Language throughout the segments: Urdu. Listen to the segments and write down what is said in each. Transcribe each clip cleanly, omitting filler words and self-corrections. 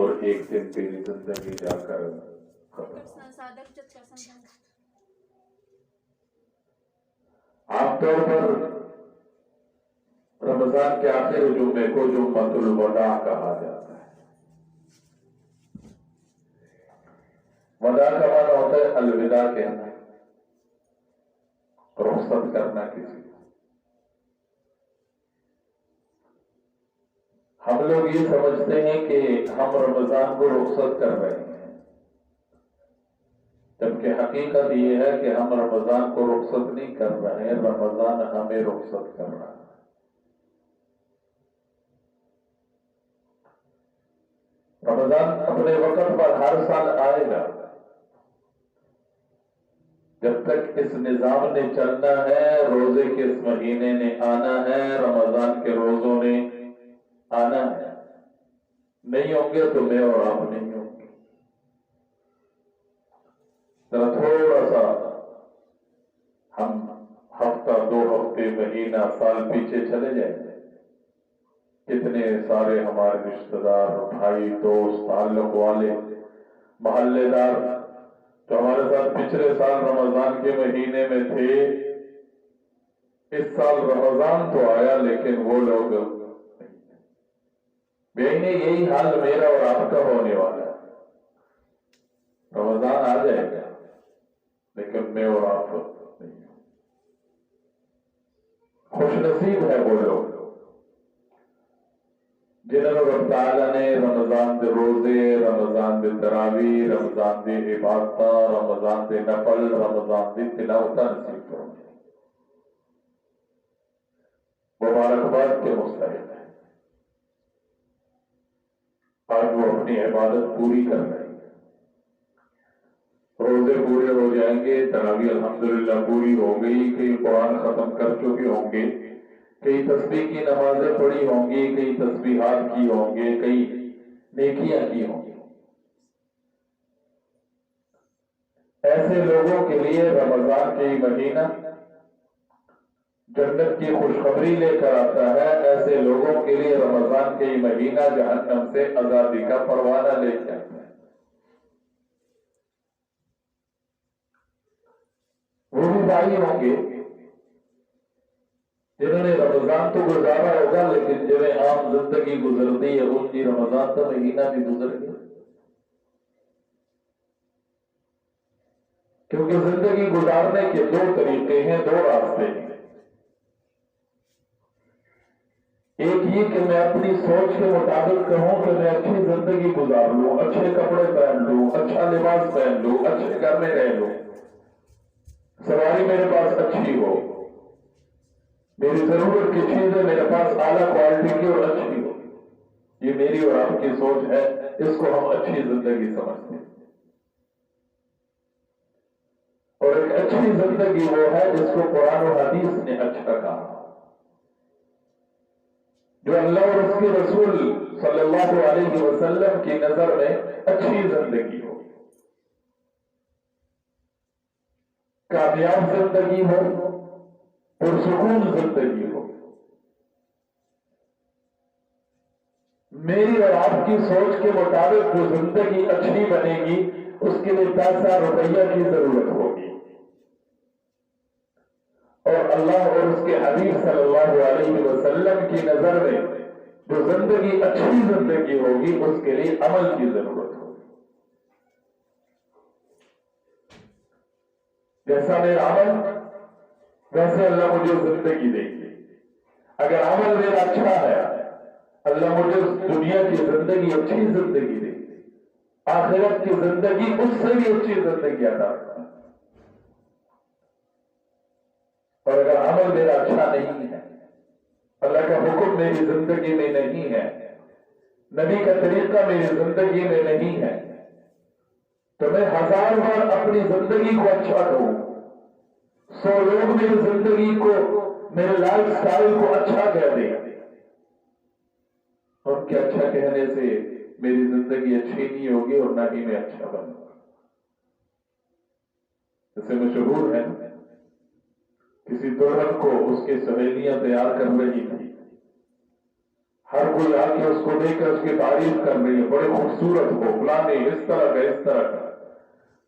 اور ایک دن تیری زندگی جا کر ختم۔ عام طور پر رمضان کے آخر جمعے کو جمعۃ الوداع کہا جاتا ہے۔ وداع کا معنی ہوتا ہے الوداع کہنا، رخصت کرنا کسی کو۔ ہم لوگ یہ سمجھتے ہیں کہ ہم رمضان کو رخصت کر رہے ہیں، جبکہ حقیقت یہ ہے کہ ہم رمضان کو رخصت نہیں کر رہے ہیں، رمضان ہمیں رخصت کر رہا ہے۔ رمضان اپنے وقت پر ہر سال آئے گا، جب تک اس نظام نے چلنا ہے، روزے کے اس مہینے نے آنا ہے، رمضان کے روزوں نے آنا ہے۔ نہیں ہوں گے تو میں اور آپ نہیں ہوں گے۔ ذرا تھوڑا سا ہم ہفتہ، 2 ہفتے، مہینہ، سال پیچھے چلے جائیں گے، کتنے سارے ہمارے رشتہ دار، بھائی، دوست، تعلق والے، محلے دار جو ہمارے ساتھ پچھلے سال رمضان کے مہینے میں تھے، اس سال رمضان تو آیا لیکن وہ لوگ بہنے، یہی حال میرا اور آپ کا ہونے والا ہے۔ رمضان آ جائے گا لیکن میں اور آپ نہیں۔ خوش نصیب ہے وہ لوگ جنہوں رب تعالیٰ نے رمضان دے روزے، رمضان دے تراویح، رمضان دے عبادت، رمضان دے نفل، رمضان دے تلاوت نصیب فرمائے۔ مبارکباد کے مستحق ہے۔ آج وہ اپنی عبادت پوری کر رہے ہیں، روزے پورے ہو جائیں گے، تراویح الحمدللہ پوری ہو گئی، کئی قرآن ختم کر چکے ہوں گے، کئی تسبیح کی نمازیں پڑھی ہوں گی، کئی تسبیحات کی ہوں گے، کئی نیکیاں کی ہوں گی۔ ایسے لوگوں کے لیے رمضان کے مہینہ جنت کی خوشخبری لے کر آتا ہے، ایسے لوگوں کے لیے رمضان کے مہینہ جہنم سے آزادی کا پروانہ لے کے آتا ہے۔ وہ بھی بھائی ہوں گے جنہوں نے رمضان تو گزارا ہوگا، لیکن جنہیں عام زندگی گزرتی ہے ان کی رمضان کا مہینہ بھی گزر گیا، کیونکہ زندگی گزارنے کے 2 طریقے ہیں، 2 راستے ہیں۔ ایک یہ کہ میں اپنی سوچ کے مطابق کہوں کہ میں اچھی زندگی گزار لوں، اچھے کپڑے پہن لوں، اچھا لباس پہن لوں، اچھے گھر میں رہ لوں، سواری میرے پاس اچھی ہو، میری ضرورت کی چیزیں میرے پاس اعلیٰ کوالٹی کی اور اچھی ہو۔ یہ میری اور آپ کی سوچ ہے، اس کو ہم اچھی زندگی سمجھتے ہیں۔ اور ایک اچھی زندگی وہ ہے جس کو قرآن و حدیث نے اچھا کہا، جو اللہ اور اس کے رسول صلی اللہ علیہ وسلم کی نظر میں اچھی زندگی ہو، کامیاب زندگی ہو، پرسکون زندگی ہو۔ میری اور آپ کی سوچ کے مطابق جو زندگی اچھی بنے گی اس کے لیے پیسہ، روپیہ کی ضرورت ہوگی، اور اللہ اور اس کے حبیب صلی اللہ علیہ وسلم کی نظر میں جو زندگی اچھی زندگی ہوگی اس کے لیے عمل کی ضرورت ہوگی۔ جیسا میرا عمل ویسے اللہ مجھے زندگی دے گی۔ اگر عمل میرا اچھا ہے اللہ مجھے دنیا کی زندگی اچھی زندگی دے گی، آخرت کی زندگی اس سے بھی اچھی زندگی عطا کرے۔ اور اگر عمل میرا اچھا نہیں ہے، اللہ کا حکم میری زندگی میں نہیں ہے، نبی کا طریقہ میری زندگی میں نہیں ہے، تو میں 1000 بار اپنی زندگی کو اچھا کہوں، 100 لوگ میری زندگی کو، میرے لائف سٹائل کو اچھا کہہ دیں، ان کے اچھا کہنے سے میری زندگی اچھی نہیں ہوگی اور نہ ہی میں اچھا بنوں گا۔ جیسے مشہور ہے، کسی دلہن کو اس کی سہیلیاں تیار کر رہی تھی، ہر کوئی آ کے اس کو دیکھ کر اس کی تعریف کر رہی ہے، بڑے خوبصورت ہو، فلانے اس طرح کا اس طرح کا.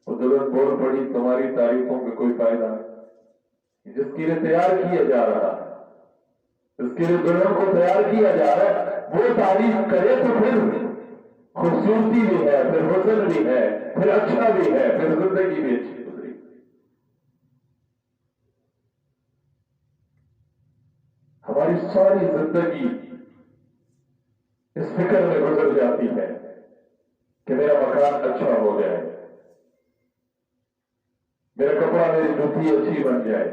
وہ دلہن بول پڑی تمہاری تعریفوں میں کوئی فائدہ نہیں. جس کے لیے تیار کیا جا رہا ہے، جس کے لیے دلہن کو تیار کیا جا رہا ہے، وہ تعریف کرے تو پھر خوبصورتی بھی ہے، پھر حسن بھی ہے، پھر اچھا بھی ہے، پھر زندگی بھی اچھی گزری. ہماری ساری زندگی اس فکر میں گزر جاتی ہے کہ میرا مکان اچھا ہو جائے، میرا کپڑا میری جوتی اچھی بن جائے.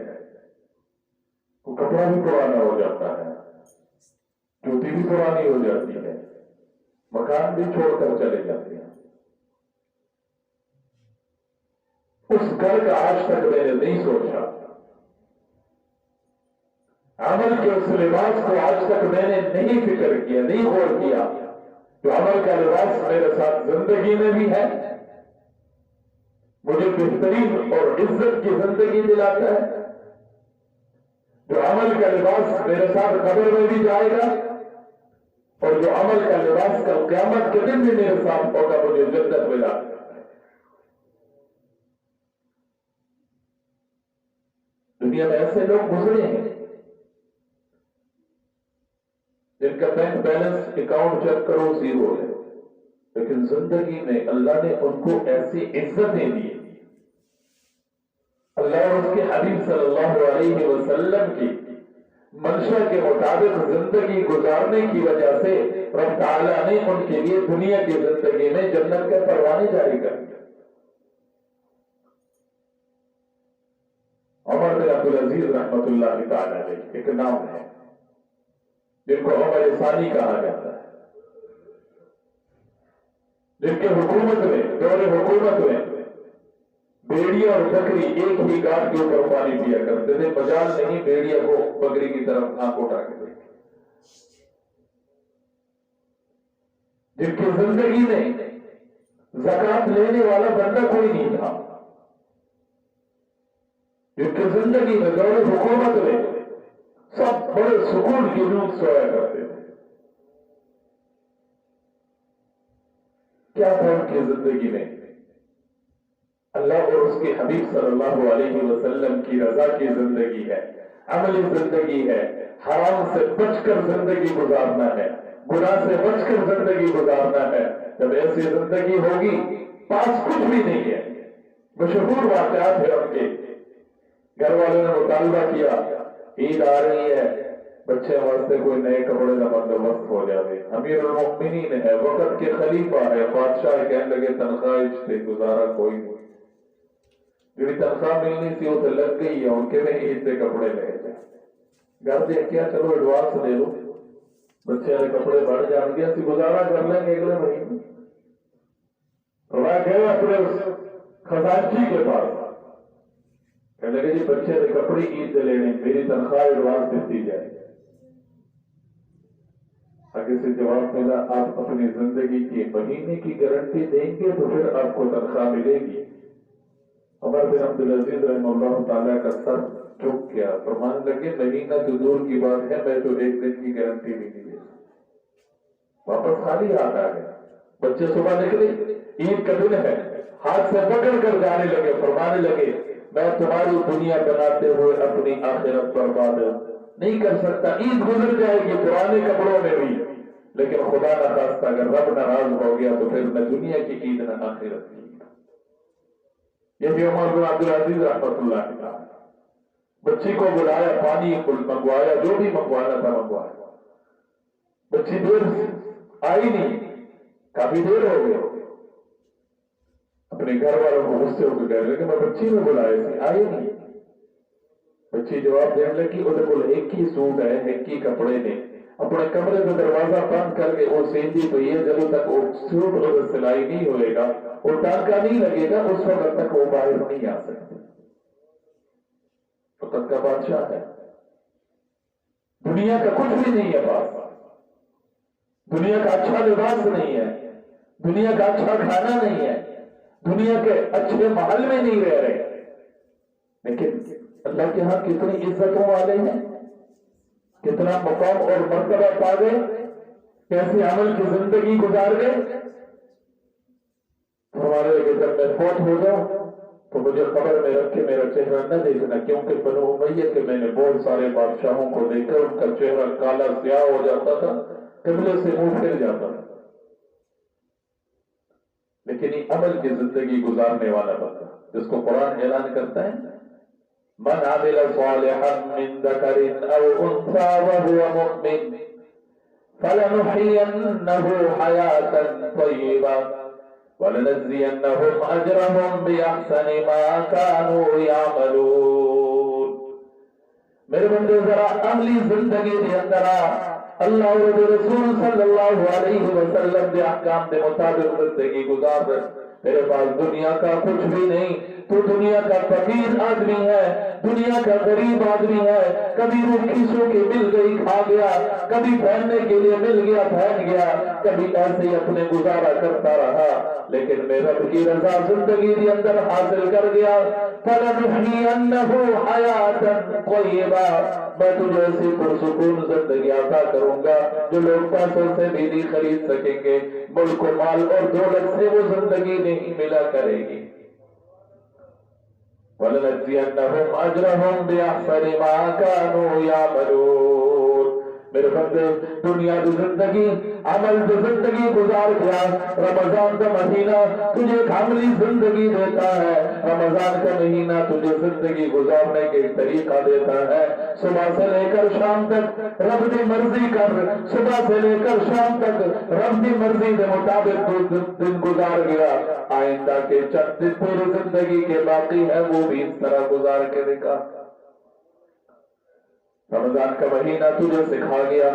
وہ کپڑا بھی پرانا ہو جاتا ہے، جوتی بھی پرانی ہو جاتی ہے، مکان بھی چھوڑ کر چلے جاتے ہیں. اس گھر کا آج تک میں نے نہیں سوچا، عمل کے اس لباس کو آج تک میں نے نہیں فکر کیا، نہیں غور کیا جو عمل کا لباس میرے ساتھ زندگی میں بھی ہے، مجھے بہترین اور عزت کی زندگی دلاتا ہے، جو عمل کا لباس میرے ساتھ قبر میں بھی جائے گا، اور جو عمل کا لباس کا قیامت کے دن بھی میرے ساتھ ہوگا، مجھے جنت ملا. دنیا میں ایسے لوگ گزرے ہیں جن کا بینک بیلنس اکاؤنٹ چیک کرو زیرو ہے، لیکن زندگی میں اللہ نے ان کو ایسی عزتیں دی. اللہ اور اس کے حبیب صلی اللہ علیہ وسلم کی منشا کے مطابق زندگی گزارنے کی وجہ سے رب تعالیٰ نے ان کے لیے دنیا کی زندگی میں جنت کے پروانے جاری کر دیا. عمر بن عبدالعزیز رحمۃ اللہ تعالیٰ علیہ ایک نام ہے جن کو عمر ثانی کہا جاتا ہے، جن کے حکومت میں، دور حکومت میں بھیڑیا اور بکری ایک ہی گاٹ کے اوپر پانی پیا کرتے تھے. مجال نہیں بھیڑیا کو بکری کی طرف آنکھ اٹھا کے دیکھے. جن کی زندگی میں زکات لینے والا بندہ کوئی نہیں تھا، جن کی زندگی میں دور حکومت میں سب بڑے سکون کی نیند سویا کرتے تھے. کیا تھا ان کی زندگی میں؟ اللہ اور اس کے حبیب صلی اللہ علیہ وسلم کی رضا کی زندگی ہے، عملی زندگی ہے، حرام سے بچ کر زندگی گزارنا ہے، گناہ سے بچ کر زندگی گزارنا ہے. جب ایسی زندگی ہوگی، پاس کچھ بھی نہیں ہے. مشہور واقعات ہے ان کے. گھر والوں نے مطالبہ کیا، عید آ رہی ہے، بچے واسطے کوئی نئے کپڑے کا بندوبست ہو جائے. امیر المؤمنین ہے، وقت کے خلیفہ ہے، بادشاہ کہنے لگے تنخواہ سے گزارا کوئی نہیں، جو تنخواہ ملنی تھی وہ تو لگ گئی ہے، ان کے میں عید پہ کپڑے لے جائے. گھر دیکھ کیا، چلو ایڈوانس لے لو، بچے والے کپڑے بڑھ جان گے، اسی گزارا کر لیں گے اگلے مہینے. گئے اپنے خزانچی کے پاس، کہنے لگے جی بچے والے کپڑے عید سے لینے، میری تنخواہ ایڈوانس دیتی جائے. اگر سے جواب ملا آپ اپنی زندگی کی مہینے کی گارنٹی دیں گے تو پھر آپ کو تنخواہ ملے گی. عمر بن عبدالعزیز رحمہ اللہ تعالیٰ کا سر جھک گیا، فرمانے لگے مہینہ تو دور کی بات ہے، میں تو ایک دن کی گارنٹی بھی نہیں دے سکتا. واپس خالی ہاتھ آ گئے. بچے صبح نکلے، عید کا دن ہے، ہاتھ سے پکڑ کر جانے لگے، فرمانے لگے میں تمہاری دنیا بناتے ہوئے اپنی آخرت برباد نہیں کر سکتا. عید گزر جائے گی پرانے کپڑوں میں بھی، لیکن خدا نہ خواستہ اگر رب ناراض ہو گیا تو پھر نہ دنیا کی عید نہ آخرت کی. یہ بھی عمر بن عبدالعزیز رحمۃ اللہ کا. بچی کو بلایا، پانی منگوایا، جو بھی منگوانا تھا منگوایا. بچی دیر آئی نہیں، کافی دیر ہو گئی. اپنے گھر والوں کو غصے ہو کے کہہ رہے کہ میں بچی نے بلایا تھی، آئی نہیں. بچی جواب دینے لگی وہ بالکل ایک ہی سوٹ ہے، ایک ہی کپڑے نے، اپنے کمرے میں دروازہ بند کر کے وہ سیندی پئی ہے، جب تک وہ سوٹ اور سلائی نہیں ہوئے گا، وہ ٹانکا نہیں لگے گا، اس وقت تک وہ باہر نہیں آ سکتے. وقت کا بادشاہ ہے، دنیا کا کچھ بھی نہیں ہے پاس، دنیا کا اچھا لباس نہیں ہے، دنیا کا اچھا کھانا نہیں ہے، دنیا کے اچھے محل میں نہیں رہ رہے، لیکن اللہ کے ہاں کتنی عزتوں والے ہیں، کتنا مقام اور مرتبہ پا گئے. کیسی عمل کی زندگی گزار گئے؟ ہمارے کہ جب میں فوت ہو جاؤں تو مجھے قبر میں رکھ کے میرا چہرہ نہ دیکھنا، کیونکہ بنو امیہ کے میں نے بہت سارے بادشاہوں کو دیکھا، ان کا چہرہ کالا سیاہ ہو جاتا تھا، قبلے سے منہ پھر جاتا تھا۔ لیکن یہ عمل کی زندگی گزارنے والا بندہ جس کو قرآن اعلان کرتا ہے من عمل صالحا من ذکر او انثى وهو مؤمن فلنحيينه حياة طيبة وَلَنَجْزِيَنَّهُمْ أَجْرَهُمْ بِأَحْسَنِ مَا كَانُوا يَعْمَلُونَ۔ میرے بندے ذرا عملی زندگی کے اندر اللہ اور رسول صلی اللہ علیہ وسلم کے احکام کے مطابق زندگی گزار رہے۔ میرے پاس دنیا کا کچھ بھی نہیں، تو دنیا کا فقیر آدمی ہے، دنیا کا غریب آدمی ہے، کبھی روکھی سو کے مل گئی کھا گیا، کبھی پہننے کے لیے مل گیا پہن گیا، کبھی ایسے ہی اپنے گزارا کرتا رہا، لیکن میں رب کی رضا زندگی کے اندر حاصل کر گیا۔ فَلَنُحْيِيَنَّهُ حَيَاةً طَيِّبَةً، میں تجھے ایسی پرسکون زندگی عطا کروں گا جو لوگ پیسوں سے بھی نہیں خرید سکیں گے، ملک و مال اور دولت سے وہ زندگی نہیں ملا کرے گی۔ وَلَنَجْزِيَنَّهُمْ أَجْرَهُمْ بِأَحْسَنِ مَا كَانُوا يَعْمَلُونَ۔ میرے بندے دنیا کی زندگی عمل کی زندگی گزار گیا، رمضان کا مہینہ تجھے ایک عملی زندگی دیتا ہے، رمضان کا مہینہ تجھے زندگی گزارنے کے طریقہ دیتا ہے۔ صبح سے لے کر شام تک رب کی مرضی کر، صبح سے لے کر شام تک رب کی مرضی کے مطابق دن گزار گیا، آئندہ کے چند دن پوری زندگی کے باقی ہے وہ بھی اس طرح گزار کے دکھا۔ رمضان کا مہینہ تجھے سکھا گیا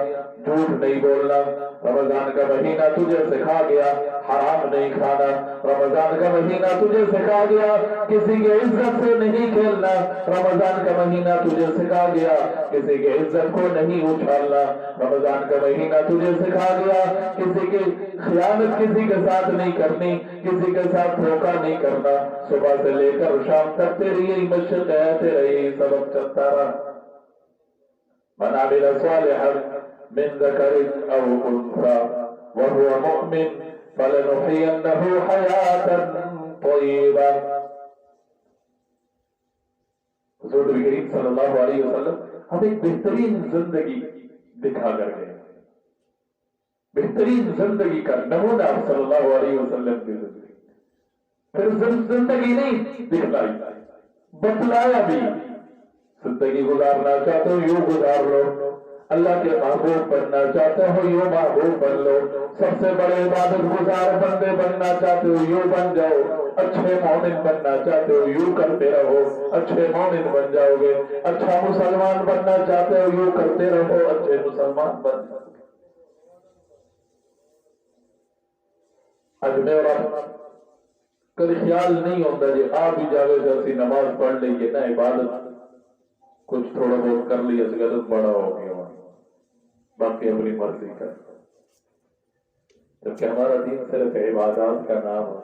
جھوٹ نہیں بولنا، رمضان کا مہینہ تجھے سکھا گیا حرام نہیں کھانا، رمضان کا مہینہ تجھے سکھا گیا کسی کے عزت سے نہیں کھیلنا، رمضان کا مہینہ تجھے سکھا گیا کسی کے عزت کو نہیں اچھالنا، رمضان کا مہینہ تجھے سکھا گیا کسی کی خیانت کسی کے ساتھ نہیں کرنی، کسی کے ساتھ دھوکہ نہیں کرنا۔ صبح سے لے کر شام تک تیری یہی مشق ہے، تیرا یہی سبق چلتا رہا۔ من عمل صالحا من ذكر او انثى وهو مؤمن فلنحيينه حياة طيبة۔ حضور نبی کریم صلی اللہ علیہ وسلم ہم ایک بہترین زندگی دکھا کر گئے، بہترین زندگی کا نمونہ صلی اللہ علیہ وسلم کی زندگی، پھر زندگی نہیں دکھلائی بتلایا بھی۔ زندگی گزارنا چاہتے ہو یوں گزار لو، اللہ کے محبوب بننا چاہتے ہو یوں محبوب بن لو، سب سے بڑے عبادت گزار بندے بننا چاہتے ہو یوں بن جاؤ، اچھے مومن بننا چاہتے ہو یوں کرتے رہو، اچھے مومن بن جاؤ گے، اچھا مسلمان بننا چاہتے ہو یوں کرتے رہو، اچھے مسلمان بن جاؤ گے۔ اج میرا کبھی خیال نہیں ہوتا جی آپ ہی جاوے جیسی نماز پڑھ لیں نہ عبادت کچھ تھوڑا بہت کر لیا غلط بڑا ہو گیا، باقی اپنی مرضی کر، جبکہ ہمارا دین صرف عبادات کا نام ہے۔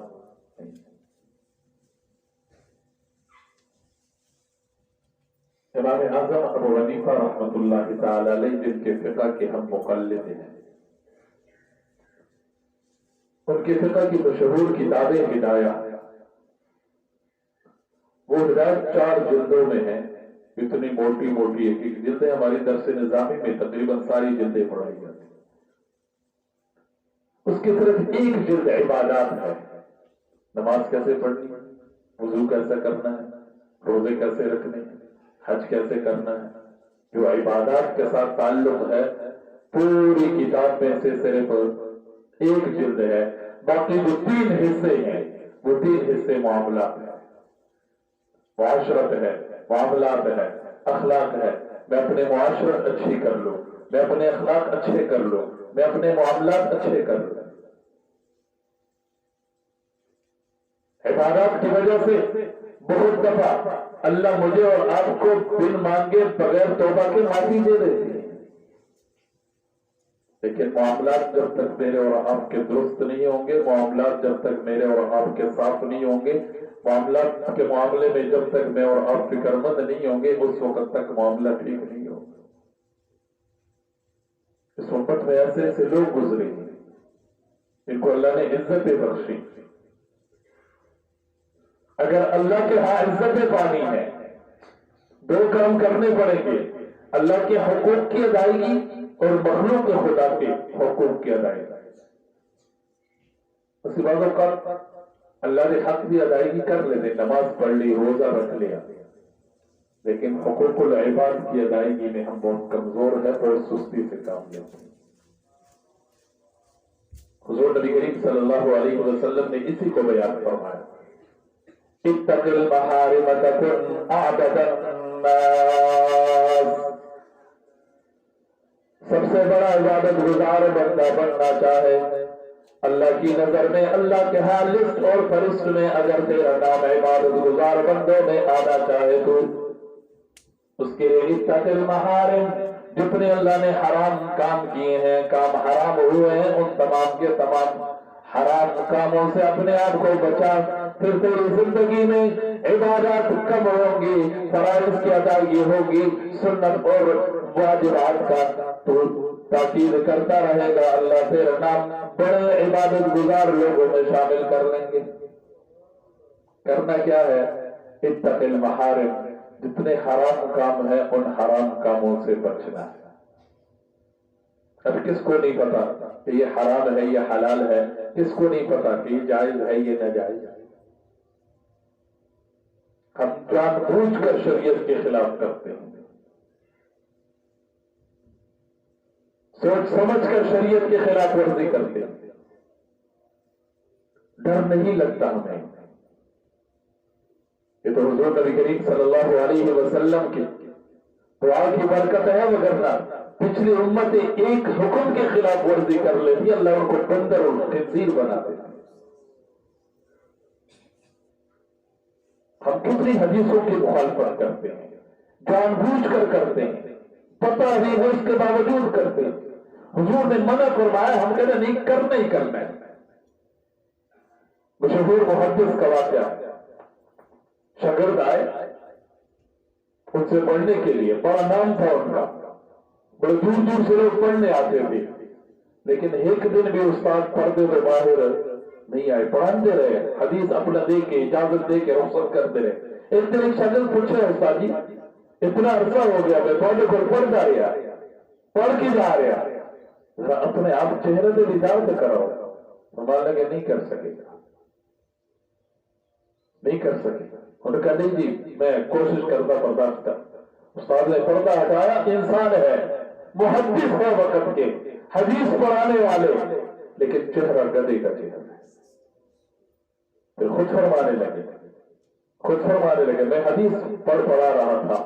امام اعظم ابو حنیفہ رحمۃ اللہ تعالی علیہ جن کے فقہ کے ہم مقلد ہیں، ان کے فقہ کی مشہور کتابیں ہدایہ، وہ ہدایت 4 جلدوں میں ہے، اتنی موٹی موٹی ایک ایک جلدیں ہماری درس نظامی میں تقریباً ساری جلدیں پڑھائی جاتی ہیں۔ اس کی صرف ایک جلد عبادات ہے، نماز کیسے پڑھنی ہے، وضو کیسے کرنا ہے، روزے کیسے رکھنے ہیں، حج کیسے کرنا ہے، جو عبادات کے ساتھ تعلق ہے پوری کتاب میں سے صرف ایک جلد ہے، باقی جو 3 حصے ہیں وہ 3 حصے معاملات ہیں، معاشرت ہے، معاملات ہے، اخلاق ہے، میں اپنے معاشرت اچھی کر لوں، میں اپنے اخلاق اچھے کر لوں، میں اپنے معاملات اچھے کر لوں۔ عبادات کی وجہ سے بہت دفعہ اللہ مجھے اور آپ کو بن مانگے بغیر توبہ کے معافی دے دیتی ہے، لیکن معاملات جب تک میرے اور آپ کے درست نہیں ہوں گے، معاملات جب تک میرے اور آپ کے صاف نہیں ہوں گے، معاملات کے معاملے میں جب تک میں اور آپ فکر مند نہیں ہوں گے، اس وقت تک معاملہ ٹھیک نہیں ہوگا۔ اس امت میں ایسے ایسے لوگ گزرے ان کو اللہ نے عزتیں بخشی. اگر اللہ کے ہاں عزتیں پانی ہے دو کام کرنے پڑیں گے، اللہ کے حقوق کی ادائیگی اور مخلوق خدا کے حقوق کی ادائیگی. اسی باتوں کا اللہ نے حق کی ادائیگی کر لیتے، نماز پڑھ لی، روزہ رکھ لیا، لیکن حقوق العباد کی ادائیگی میں ہم بہت کمزور ہیں، بہت سستی سے کام لیتے ہیں. حضور نبی کریم صلی اللہ علیہ وسلم نے اسی کو بیان فرمایا، اتق المحارم تکن اعبد الناس. سب سے بڑا عبادت گزار بندہ بننا چاہے اللہ کی نظر میں، اللہ کے ہاں لسٹ اور فہرست میں اگر تیرا نام عبادت گزار بندوں میں آنا چاہے تو اس کے لیے اتق المحارم، جتنے اللہ نے حرام کام کیے ہیں، کام حرام ہوئے ہیں، ان تمام کے تمام حرام کاموں سے اپنے آپ کو بچا. پھر تیری زندگی میں عبادات کم ہوں گی، فرائض کی ادائیگی ہوگی، سنت اور واجبات کا تو تاکید کرتا رہے گا. اللہ تیرا نام بڑے عبادت گزار لوگوں میں شامل کر لیں گے. کرنا کیا ہے؟ اتق المحارم، جتنے حرام کام ہیں ان حرام کاموں سے بچنا ہے. اب کس کو نہیں پتا کہ یہ حرام ہے یہ حلال ہے؟ کس کو نہیں پتا کہ یہ جائز ہے یہ ناجائز ہے؟ ہم جان بوجھ کر شریعت کے خلاف کرتے ہیں، سوچ سمجھ کر شریعت کے خلاف ورزی کرتے ہیں. ڈر نہیں لگتا ہمیں. یہ تو حضور نبی کریم صلی اللہ علیہ وسلم کی دعا کی برکت ہے، وگرنہ پچھلی امتیں ایک حکم کے خلاف ورزی کر لیتی، اللہ ان کو بندر اور خنزیر بنا دیتا. ہم کتنی حدیثوں کی مخالفت کرتے ہیں، جان بوجھ کر کرتے ہیں، پتہ بھی ہو اس کے باوجود کرتے ہیں. حضور نے منع فرمایا، ہم کہتے نہیں کرنا ہی کرنا ہے. مشہور محدث کا واقعہ، شاگرد آئے ان سے پڑھنے کے لیے، بڑا نام تھا ان کا، بڑے دور دور سے لوگ پڑھنے آتے تھے، لیکن ایک دن بھی استاد پردے میں باہر نہیں آئے، پڑھاتے رہے، حدیث اپنا دے کے اجازت دے کے رخصت کرتے رہے. ایک دن ایک شاگرد پوچھا، استاد جی اتنا عرصہ ہو گیا میں تھوڑے کو پڑھتا رہا، پڑھ کے جا رہا، اپنے آپ چہرے سے دیدار سے کراؤ. فرمانے لگے نہیں کر سکے گا، نہیں کر سکے. انہوں نے کہا نہیں جی میں کوشش کرتا برداشت کر. استاد نے پردہ ہٹایا، انسان ہے، محدث ہے وقت کے، حدیث پڑھانے والے، لیکن چہرہ گدے کا چہرہ ہے. پھر خود فرمانے لگے میں حدیث پڑھا رہا تھا،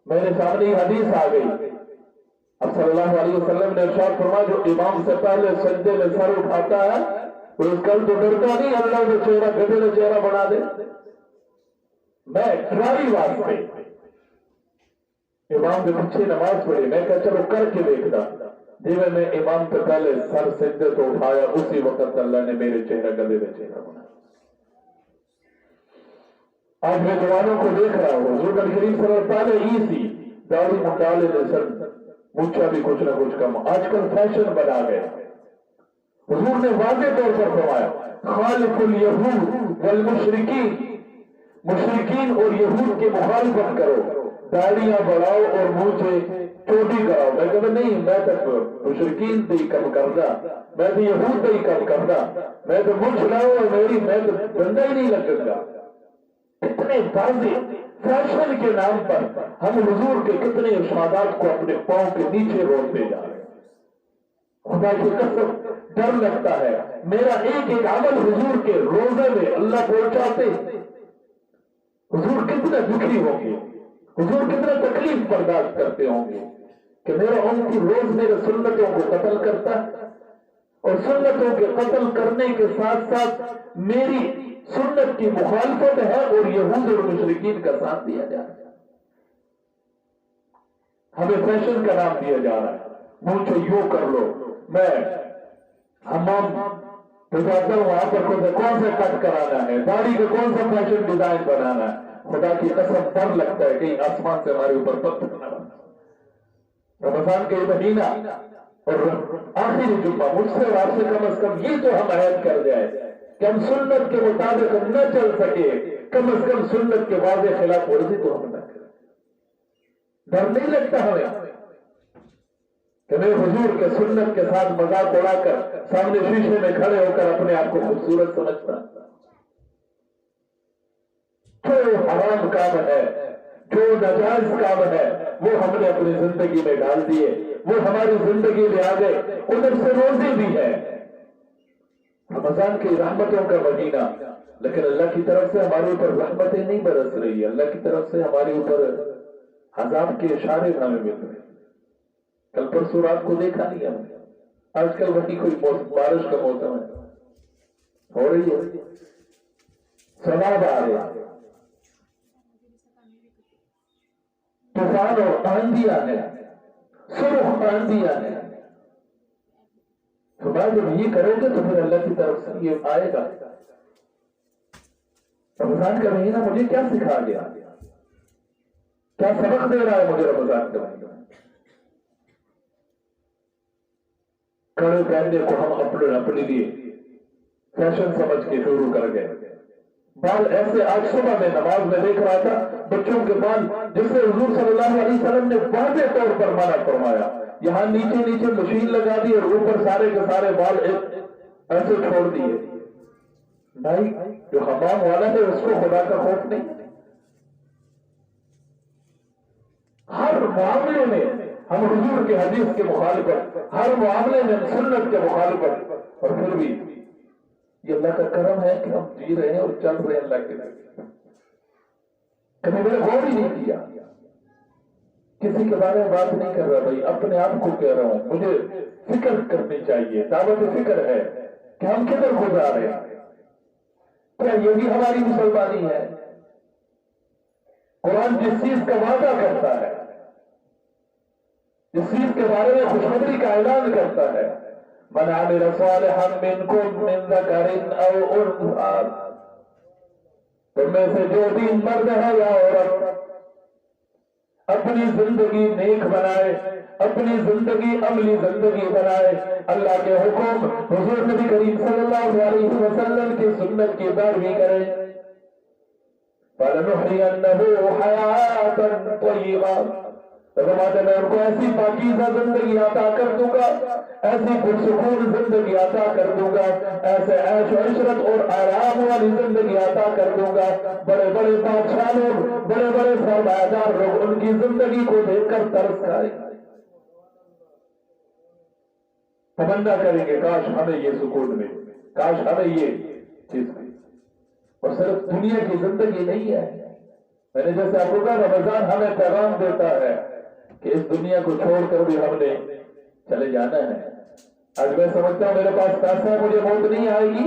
میرے سامنے حدیث آ گئی. اب صلی اللہ علیہ وسلم نے ارشاد فرمایا جو امام سے پہلے سجدے میں سر اٹھاتا ہے وہ اس کل تو ڈرتا نہیں اللہ کا چہرہ گدے کا چہرہ بنا دے. میں ٹرائی واسطے امام کے پیچھے نماز پڑھی، میں کہا چلو کر کے دیکھتا. جی میں امام سے پہلے سر سجدے تو اٹھایا، اسی وقت اللہ نے میرے چہرہ گدے کا چہرہ بنایا. آج میں جوانوں کو دیکھ رہا ہوں، حضور نبی کریم صلی اللہ علیہ وسلم ایسی داڑھی مٹالے دے سر مونچھا بھی کچھ نہ کچھ کم، آج کل فیشن بنا گئے. حضور نے واضح طور پر فرمایا خالف الیہود والمشرکین، مشرکین اور یہود کی مخالفت کرو، داڑیاں بڑھاؤ اور مونچھے چوٹی کراؤ. میں کہتا نہیں، میں تو مشرکین بھی کم کرنا، میں تو یہود بھی کم کرنا، میں تو مونچھ لاؤں اور میں تو بندہ ہی نہیں لگوں گا. اتنے واضح فیشن کے نام پر ہم حضور کے کتنے ارشادات کو اپنے پاؤں کے نیچے روڑتے جا رہے ہیں. خدا کی قسم ڈر لگتا ہے. میرا ایک ایک عمل حضور کے روزے میں اللہ پہنچاتے، حضور کتنا دکھی ہوں گے، حضور کتنا تکلیف برداشت کرتے ہوں گے کہ میرا ان کی روز میرے سنتوں کو قتل کرتا ہے، اور سنتوں کے قتل کرنے کے ساتھ ساتھ میری سنت کی مخالفت ہے اور یہود اور مشرکین کا ساتھ دیا جا رہا ہے. ہمیں فیشن کا نام دیا جا رہا ہے. مونچھو یوں کر لو، میں حمام تو جاتا ہوں وہاں پر کون سا کٹ کرانا ہے، داڑھی کا کون سا فیشن ڈیزائن بنانا ہے. خدا کی قسم ڈر لگتا ہے کہیں آسمان سے ہمارے اوپر پتھر نہ بنا. رمضان کا یہ مہینہ اور آخری جمعہ مجھ سے اور آپ سے کم از کم یہ تو ہم عہد کر جائیں کہ ہم سنت کے مطابق نہ چل سکے، کم از کم سنت کے واضح خلاف ورزی تو ہم نہ کریں۔ ڈر نہیں لگتا ہمیں کہ میں حضور کے سنت کے ساتھ مذاق اڑا کر سامنے شیشے میں کھڑے ہو کر اپنے آپ کو خوبصورت سمجھتا؟ جو حرام کام ہے، جو ناجائز کام ہے، وہ ہم نے اپنی زندگی میں ڈال دیے، وہ ہماری زندگی میں آ گئے۔ ادھر سے روزے بھی ہے، رمضان کی رحمتوں کا مہینہ، لیکن اللہ کی طرف سے ہمارے اوپر رحمتیں نہیں برس رہی، اللہ کی طرف سے ہمارے اوپر عذاب کے اشارے ہمیں مل رہے۔ کل پرسوں رات کو دیکھا نہیں ہم نے، آج کل وہی کوئی بارش کا موسم ہے، ہو رہی ہے، سیلاب آ رہے ہیں، طوفان اور آندھی آنے، سرخ آندھی آنے۔ تو بعد جب یہ کرو گے تو پھر اللہ کی طرف سے یہ آئے گا۔ رمضان کا مہینہ مجھے کیا سکھا گیا، کیا سبق دے رہا ہے مجھے رمضان کا مہینہ؟ کڑے پہننے کو ہم اپنے لیے فیشن سمجھ کے شروع کر گئے۔ بال ایسے، آج صبح میں نماز میں دیکھ رہا تھا بچوں کے بال جسے حضور صلی اللہ علیہ وسلم نے واضح طور پر منع فرمایا، یہاں نیچے نیچے مشین لگا دی اور اوپر سارے کے سارے بال ایسے چھوڑ دیے۔ بھائی جو حمام والا ہے اس کو خدا کا خوف نہیں؟ ہر معاملے میں ہم حضور کے حدیث کے مخالفت، ہر معاملے میں سنت کے مخالفت، اور پھر بھی یہ اللہ کا کرم ہے کہ ہم جی رہے ہیں اور چل رہے ہیں اللہ کے لیے۔ کبھی میں نے غور ہی نہیں کیا، کسی کے بارے میں بات نہیں کر رہا بھائی، اپنے آپ کو کہہ رہا ہوں، مجھے فکر کرنی چاہیے، دعوت فکر ہے کہ ہم کدھر کو جا رہے ہیں۔ کیا یہ بھی ہماری مسلمانی ہے؟ قرآن جس چیز کا وعدہ کرتا ہے، جس چیز کے بارے میں خوشخبری کا اعلان کرتا ہے، من عمل صالحا منکم من ذکر او انثی، تم میں سے جو بھی مرد ہے یا عورت اپنی زندگی نیک بنائے، اپنی زندگی عملی زندگی بنائے، اللہ کے حکم، حضور نبی کریم صلی اللہ علیہ وسلم کی سنت کی پیروی کرے، فَلَنُحْيِيَنَّهُ حَيَاةً طَيِّبَةً، فرماتے میں ان کو ایسی پاکیزہ زندگی عطا کر دوں گا، ایسی پرسکون زندگی عطا کر دوں گا، ایسے عیش و عشرت اور آرام والی زندگی عطا کر دوں گا۔ بڑے بڑے بادشاہ لوگ، بڑے بڑے سرمایہ دار لوگ ان کی زندگی کو دیکھ کر ترس کھائیں گے، تمنا کریں گے کاش ہمیں یہ سکون ملے، کاش ہمیں یہ چیز ملے۔ اور صرف دنیا کی زندگی نہیں ہے، میں نے جیسے آپ کو کہا رمضان ہمیں پیغام دیتا ہے کہ اس دنیا کو چھوڑ کر بھی ہم نے چلے جانا ہے۔ آج میں سمجھتا ہوں میرے پاس پیسہ ہے، مجھے موت نہیں آئے گی،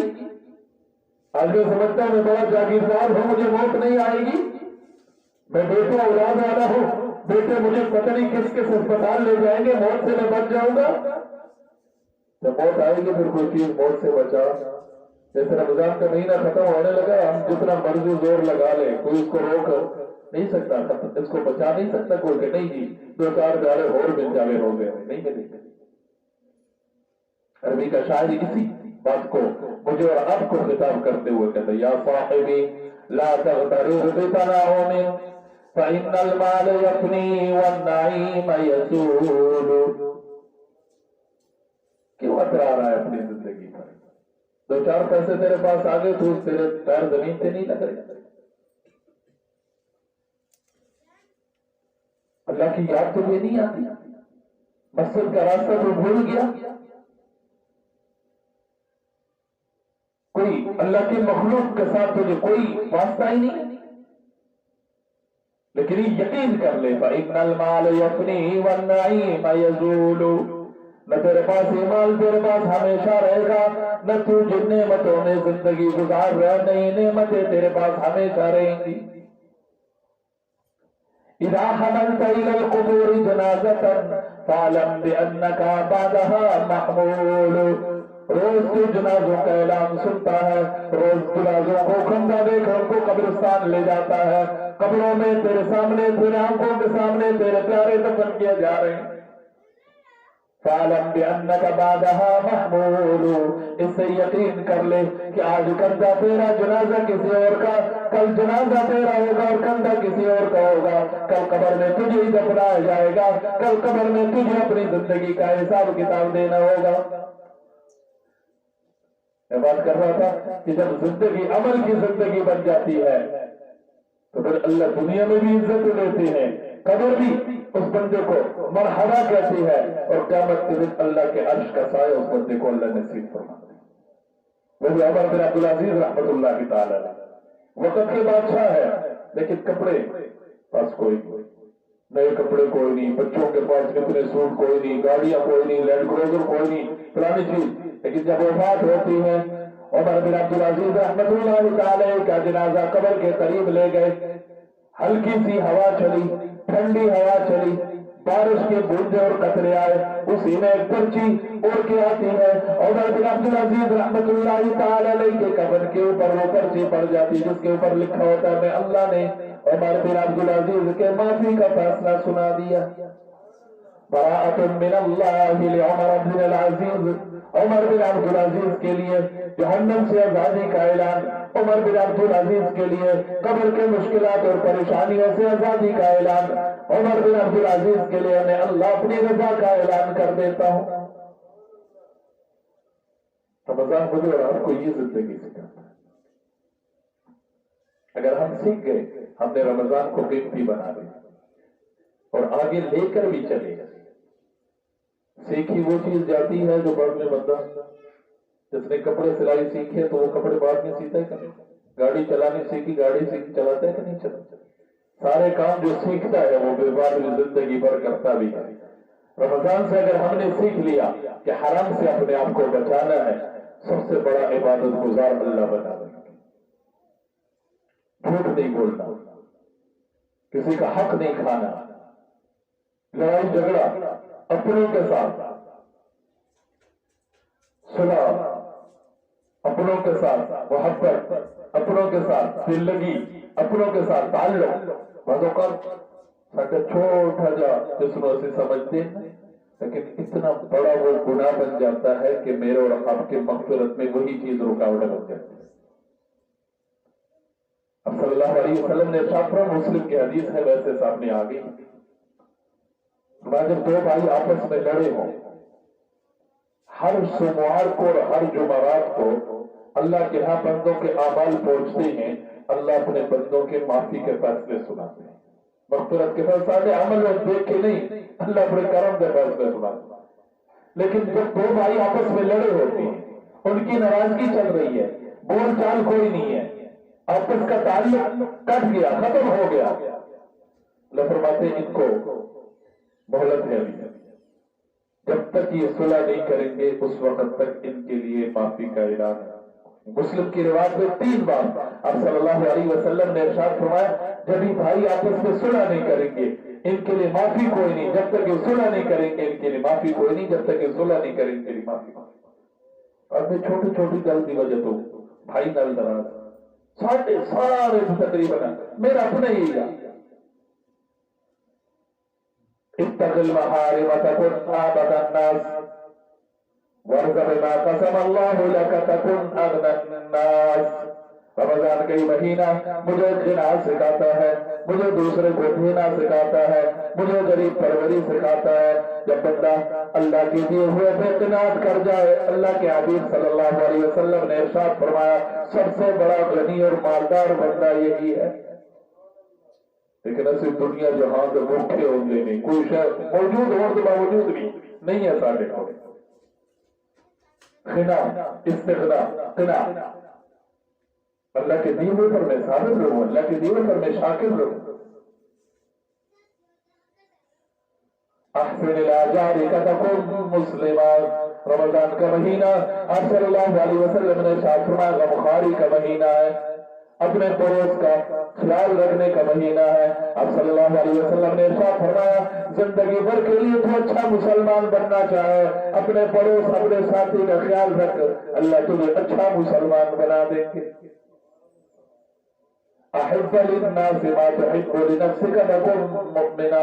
آج میں سمجھتا ہوں میں بڑا جاگیردار ہوں، مجھے موت نہیں آئے گی، میں بیٹا اولاد والا ہوں، بیٹے مجھے پتہ نہیں کس کس اسپتال لے جائیں گے، موت سے میں بچ جاؤں گا۔ جب موت آئے گی پھر کوئی چیز موت سے بچا۔ جیسے رمضان کا مہینہ ختم ہونے لگا، ہم جتنا مرضی زور لگا لے کوئی اس کو روک نہیں سکتا، اس کو بچا نہیں سکتا کوئی کہ نہیں جی 2-4 گاڑے اور مل جاوے ہو گئے، نہیں ملے۔ عربی کا شاعر اسی بات کو مجھے اور آپ کو خطاب کرتے ہوئے کہتا ہے، یا صاحبی لا تغترر بتناعم فإن المال يفني والنعيم يزول۔ کیوں اترا رہا ہے اپنی زندگی پر؟ 2-4 پیسے تیرے پاس آگے تو تیرے پیر زمین پہ نہیں لگ رہے، اللہ کی یاد تجھے نہیں آتی، مسجد کا راستہ تو بھول گیا، کوئی اللہ کی مخلوق کے ساتھ تجھے کوئی واسطہ ہی نہیں، لیکن یقین کر لے فَإِنَّ الْمَالَ يَفْنِي وَالنَّعِيمَ يَزُولُ، نہ تیرے پاس مال تیرے پاس ہمیشہ رہے گا، نہ تو جن نعمتوں میں زندگی گزار رہا نئی نعمتیں تیرے پاس ہمیشہ رہیں گی۔ اذا حملت الى القبور جنازة فاعلم بانك بعدها محمول، روز تو جنازوں کا اعلان سنتا ہے، روز جنازوں کو کندھا دے کر ان کو قبرستان لے جاتا ہے، قبروں میں تیرے سامنے، تیرے آنکھوں کے سامنے تیرے پیارے دفن کیے جا رہے ہیں۔ تعلم بأنك بعدها محمول، اس سے یقین کر لے کہ آج کندھا تیرا جنازہ کسی اور کا، کل جنازہ تیرا ہوگا اور کندھا کسی اور کا ہوگا، کل قبر میں تجھے ہی دفنایا جائے گا، کل قبر میں تجھے اپنی زندگی کا حساب کتاب دینا ہوگا۔ میں بات کر رہا تھا کہ جب زندگی عمل کی زندگی بن جاتی ہے تو پھر اللہ دنیا میں بھی عزت دیتے ہیں، قبر بھی اس بندے کو مرحبا کہتی ہے، اور قیامت کے دن اللہ کے عرش کا سایہ اس بندے کو اللہ نصیب فرماتے ہیں۔ وہ بھی عمر بن عبدالعزیز رحمۃ اللہ تعالی وقت کے بادشاہ ہے، لیکن کپڑے پاس کوئی نہیں، نئے کپڑے کوئی نہیں، بچوں کے پاس کتنے سوٹ کوئی نہیں، گاڑیاں کوئی نہیں، لینڈ کروزر کوئی نہیں، پرانی چیز۔ لیکن جب وفات ہوتی ہے عمر بن عبدالعزیز رحمۃ اللہ تعالی کا جنازہ قبر کے قریب لے گئے، ہلکی سی ہوا چلی، ٹھنڈی ہوا چلی، بارش کے بوندے اور قطرے آئے، اسی میں ایک پرچی اڑ کے آتی ہے، عمر بن عبدالعزیز رحمۃ اللہ تعالی علیہ کے کفن کے اوپر وہ پرچی پڑ جاتی جس کے اوپر لکھا ہوتا ہے میں اللہ نے عمر بن عبدالعزیز کے معافی کا فیصلہ سنا دیا۔ براءۃ من اللہ لعمر بن العزیز، عمر بن عبدالعزیز کے لیے جہنم سے آزادی کا اعلان، عمر بن عبدالعزیز کے لیے قبر کے مشکلات اور پریشانیوں سے آزادی کا اعلان، عمر بن عبدالعزیز کے لیے میں اللہ اپنی رضا کا اعلان کر دیتا ہوں۔ رمضان مجھے اور آپ کو یہ زندگی سکھاتا ہے، اگر ہم سیکھ گئے، ہم نے رمضان کو قیمتی بنا دیا اور آگے لے کر بھی چلے گئے۔ سیکھی وہ چیز جاتی ہے جو بعد میں بندہ، جس نے کپڑے سلائی سیکھے تو وہ کپڑے بعد میں سیتا ہے کہ نہیں، گاڑی چلانی سیکھی گاڑی چلاتا ہے کہ نہیں چلاتا، سارے کام جو سیکھتا ہے وہ بعد میں زندگی بھر کرتا بھی ہے۔ رمضان سے اگر ہم نے سیکھ لیا کہ حرام سے اپنے آپ کو بچانا ہے، سب سے بڑا عبادت گزار اللہ بنا دیں گے۔ جھوٹ نہیں بولنا، کسی کا حق نہیں کھانا، لڑائی جھگڑا اپنوں کے ساتھ، صلح اپنوں کے ساتھ، محبت اپنوں کے ساتھ، دل لگی اپنوں کے ساتھ، تعلق بعض اوقات ساڈا چھوٹا جا جس کو اسے سمجھتے ہیں لیکن اتنا بڑا وہ گناہ بن جاتا ہے کہ میرے اور آپ کے مغفرت میں وہی چیز رکاوٹ بن جاتی ہے۔ اب صلی اللہ علیہ وسلم نے ارشاد فرمایا، مسلم کی حدیث ہے ویسے سامنے آ گئی، جب دو بھائی آپس میں لڑے ہوں، ہر سوموار کو اور ہر جمعرات کو اللہ کے ہاں بندوں کے اعمال پہنچتے ہیں، اللہ اپنے بندوں کے معافی کے فیصلے سناتے ہیں، مغفرت کے فیصلے عمل میں دیکھ کے نہیں، اللہ اپنے کرم کے فیصلے سناتے ہیں۔ لیکن جب دو بھائی آپس میں لڑے ہوتے ہیں، ان کی ناراضگی چل رہی ہے، بول چال کوئی نہیں ہے، آپس کا تعلق کٹ گیا، ختم ہو گیا، اللہ فرماتے ہیں ان کو مہلت ہے ابھی، جب تک یہ صلح نہیں کریں گے اس وقت تک ان کے لیے معافی کا اعلان ہے۔ مسلم کی روایت میں 3 بار اب صلی اللہ علیہ وسلم نے ارشاد فرمایا جب ہی بھائی آپس میں صلح نہیں کریں گے ان کے لیے معافی کوئی نہیں، جب تک یہ صلح نہیں کریں گے ان کے لیے معافی کوئی نہیں، جب تک یہ صلح نہیں کریں ان کے لیے معافی کوئی نہیں۔ اور میں چھوٹی چھوٹی گل کی وجہ تو بھائی نال ناراض، سارے تقریباً میرا اپنا ہی گا، اتق المحارم تكن عابد الناس وارزق ما قسم اللہ لك تكن اغنى الناس۔ رمضان کا یہ مہینہ مجھے غنا سکھاتا ہے، مجھے دوسرے کو دینا سکھاتا ہے، مجھے غریب پروری سکھاتا ہے۔ جب بندہ اللہ کے دیے ہوئے پہ اعتماد کر جائے، اللہ کے حبیب صلی اللہ علیہ وسلم نے ارشاد فرمایا سب سے بڑا غنی اور مالدار بندہ یہی ہے۔ لیکن ایسی دنیا جہاں کے بھوکے ہوں گے نہیں، کوئی شاید موجود ہونے کے باوجود بھی نہیں ہے ساڑھے کو خنا استغنا قنا۔ اللہ کے دیے ہوئے پر میں ثابت رہوں، اللہ کے دیے ہوئے پر میں شاکر رہوں۔ احسن الاجار کا تکون مسلمان، رمضان کا مہینہ آپ صلی اللہ علیہ وسلم نے ارشاد فرمایا غمخواری کا مہینہ ہے، اپنے پڑوس کا خیال رکھنے کا مہینہ ہے۔ اب صلی اللہ علیہ وسلم نے ارشاد فرمایا زندگی بھر کے لیے تو اچھا مسلمان بننا چاہے، اپنے پڑوس اپنے ساتھی کا خیال رکھ، اللہ تجھے اچھا مسلمان بنا دیں گے۔ احب للناس ما تحب لنفسك تكن مؤمنا،